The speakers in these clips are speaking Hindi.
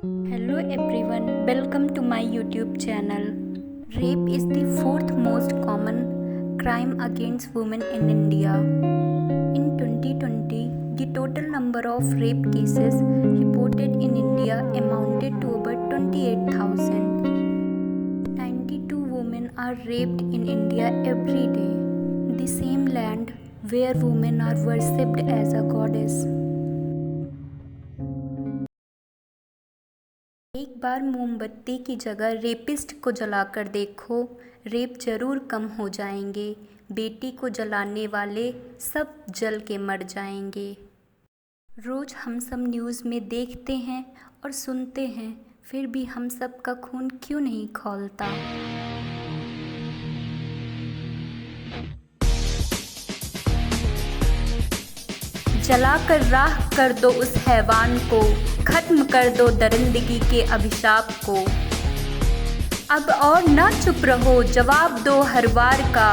Hello everyone, welcome to my YouTube channel. Rape is the fourth most common crime against women in India. In 2020, the total number of rape cases reported in India amounted to over 28,000. 92 women are raped in India every day, the same land where women are worshipped as a goddess. एक बार मोमबत्ती की जगह रेपिस्ट को जलाकर देखो, रेप जरूर कम हो जाएंगे। बेटी को जलाने वाले सब जल के मर जाएंगे। रोज हम सब न्यूज़ में देखते हैं और सुनते हैं, फिर भी हम सब का खून क्यों नहीं खौलता। जलाकर राख कर दो उस हैवान को, खत्म कर दो दरिंदगी के अभिशाप को। अब और ना चुप रहो, जवाब दो हर वार का।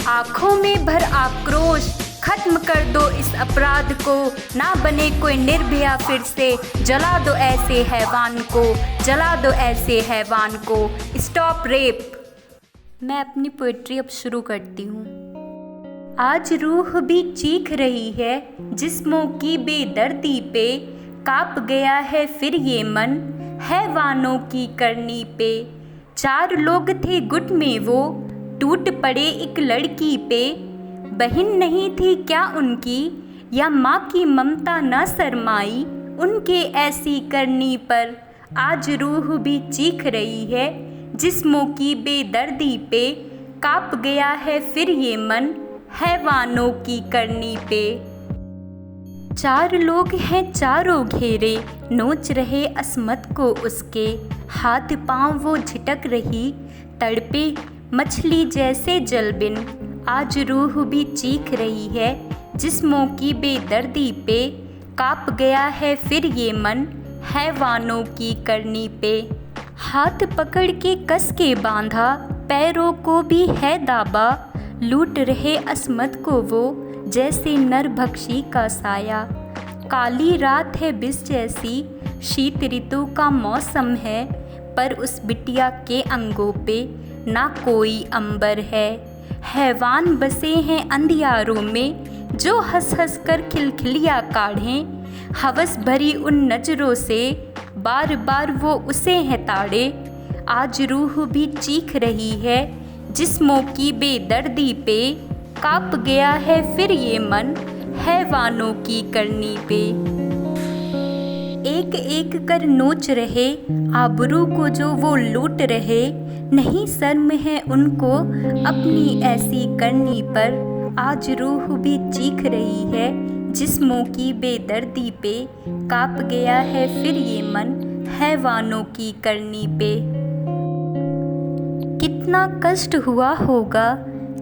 आँखों में भर आक्रोश, खत्म कर दो इस अपराध को। ना बने कोई निर्भया फिर से, जला दो ऐसे हैवान को, जला दो ऐसे हैवान को। Stop rape. मैं अपनी पोएट्री अब शुरू करती हूँ। आज रूह भी चीख रही है जिस्मों की बेदर्दी पे, काँप गया है फिर ये मन हैवानों की करनी पे। 4 लोग थे गुट में वो, टूट पड़े एक लड़की पे। बहन नहीं थी क्या उनकी, या माँ की ममता न शर्माई उनके ऐसी करनी पर। आज रूह भी चीख रही है जिस्मों की बेदर्दी पे, काँप गया है फिर ये मन हैवानों की करनी पे। 4 लोग हैं चारों घेरे, नोच रहे अस्मत को उसके। हाथ पांव वो झिटक रही, तड़पे मछली जैसे जलबिन। आज रूह भी चीख रही है जिस्मों की बेदर्दी पे, काँप गया है फिर ये मन हैवानों की करनी पे। हाथ पकड़ के कस के बांधा, पैरों को भी है दाबा। लूट रहे अस्मत को वो जैसे नरभक्षी का साया। काली रात है बिस जैसी, शीत ऋतु का मौसम है, पर उस बिटिया के अंगों पे ना कोई अंबर है। हैवान बसे हैं अंधियारों में, जो हंस हंस कर खिलखिलियाँ काढ़ें। हवस भरी उन नजरों से बार बार वो उसे हैं ताड़े। आज रूह भी चीख रही है जिस्मों की बेदर्दी पे, काँप गया है फिर ये मन हैवानों की करनी पे। एक एक कर नोच रहे आबरू को जो वो लूट रहे। नहीं शर्म है उनको अपनी ऐसी करनी पर। आज रूह भी चीख रही है जिस्मों की बेदर्दी पे, काँप गया है फिर ये मन हैवानों की करनी पे। कितना कष्ट हुआ होगा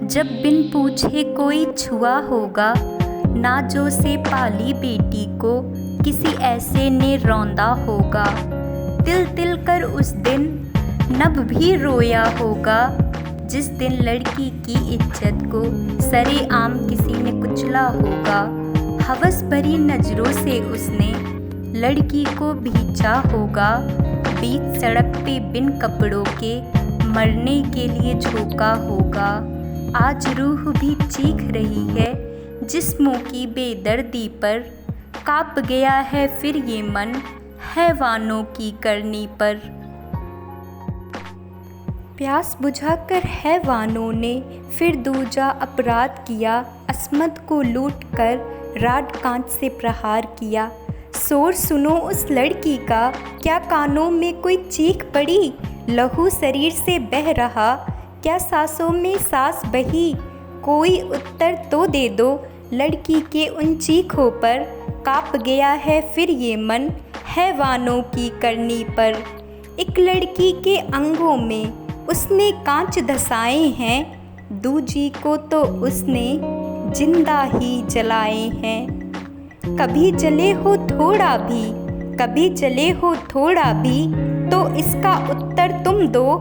जब बिन पूछे कोई छुआ होगा। नाजों से पाली बेटी को किसी ऐसे ने रौंदा होगा। तिल तिल कर उस दिन नभ भी रोया होगा, जिस दिन लड़की की इज्जत को सरेआम किसी ने कुचला होगा। हवस भरी नजरों से उसने लड़की को भींचा होगा। बीच सड़क पे बिन कपड़ों के मरने के लिए झोंका होगा। आज रूह भी चीख रही है जिस्मों की बेदर्दी पर, काँप गया है फिर ये मन हैवानों की करनी पर। प्यास बुझाकर हैवानों ने फिर दूजा अपराध किया। अस्मत को लूट कर राड कांच से प्रहार किया। शोर सुनो उस लड़की का, क्या कानों में कोई चीख पड़ी। लहू शरीर से बह रहा, क्या सांसों में सांस बही। कोई उत्तर तो दे दो लड़की के उन चीखों पर, काँप गया है फिर ये मन हैवानों की करनी पर। एक लड़की के अंगों में उसने कांच धसाए हैं, दूजी को तो उसने जिंदा ही जलाए हैं। कभी जले हो थोड़ा भी, कभी जले हो थोड़ा भी, तो इसका उत्तर तुम दो।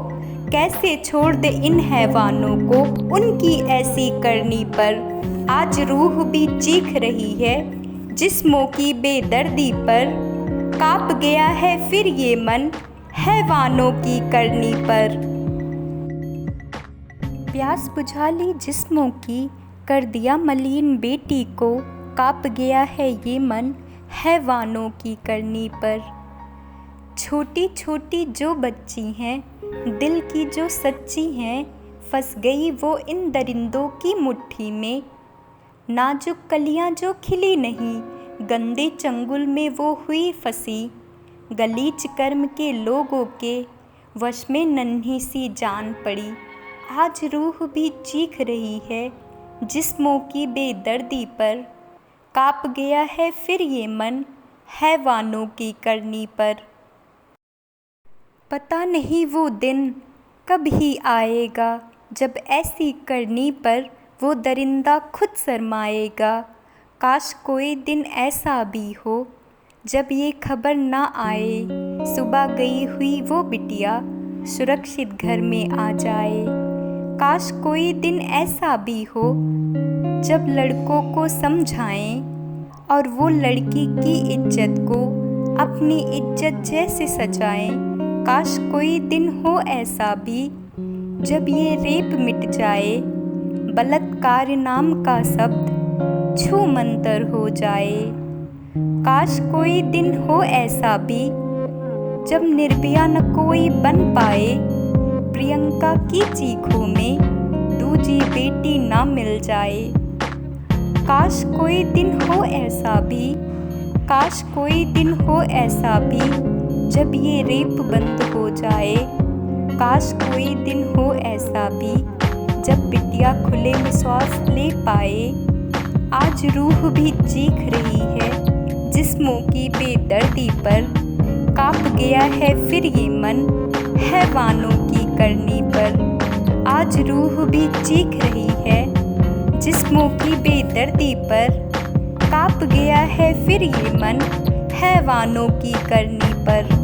कैसे छोड़ दे इन हैवानों को उनकी ऐसी करनी पर। आज रूह भी चीख रही है जिस्मों की बेदर्दी पर, काँप गया है फिर ये मन हैवानों की करनी पर। प्यास बुझा ली जिस्मों की कर दिया मलिन बेटी को, काँप गया है ये मन हैवानों की करनी पर। छोटी छोटी जो बच्ची हैं दिल की जो सच्ची हैं, फंस गई वो इन दरिंदों की मुट्ठी में। नाजुक कलियां जो खिली नहीं गंदे चंगुल में वो हुई फंसी, गलीच कर्म के लोगों के वश में नन्ही सी जान पड़ी। आज रूह भी चीख रही है जिस्मों की बेदर्दी पर, काँप गया है फिर ये मन हैवानों की करनी पर। पता नहीं वो दिन कब ही आएगा जब ऐसी करनी पर वो दरिंदा खुद शर्माएगा। काश कोई दिन ऐसा भी हो जब ये खबर ना आए, सुबह गई हुई वो बिटिया सुरक्षित घर में आ जाए। काश कोई दिन ऐसा भी हो जब लड़कों को समझाएं और वो लड़की की इज्जत को अपनी इज्जत जैसे सजाएं। काश कोई दिन हो ऐसा भी जब ये रेप मिट जाए, बलात्कार नाम का शब्द छू मंतर हो जाए। काश कोई दिन हो ऐसा भी जब निर्भया न कोई बन पाए, प्रियंका की चीखों में दूजी बेटी ना मिल जाए। काश कोई दिन हो ऐसा भी, काश कोई दिन हो ऐसा भी जब ये रेप बंद हो जाए। काश कोई दिन हो ऐसा भी जब बिटिया खुले में श्वास ले पाए। आज रूह भी चीख रही है जिस्मों की बेदर्दी पर, काँप गया है फिर ये मन हैवानों की करनी पर। आज रूह भी चीख रही है जिस्मों की बेदर्दी पर, काँप गया है फिर ये मन हैवानों की करनी पर।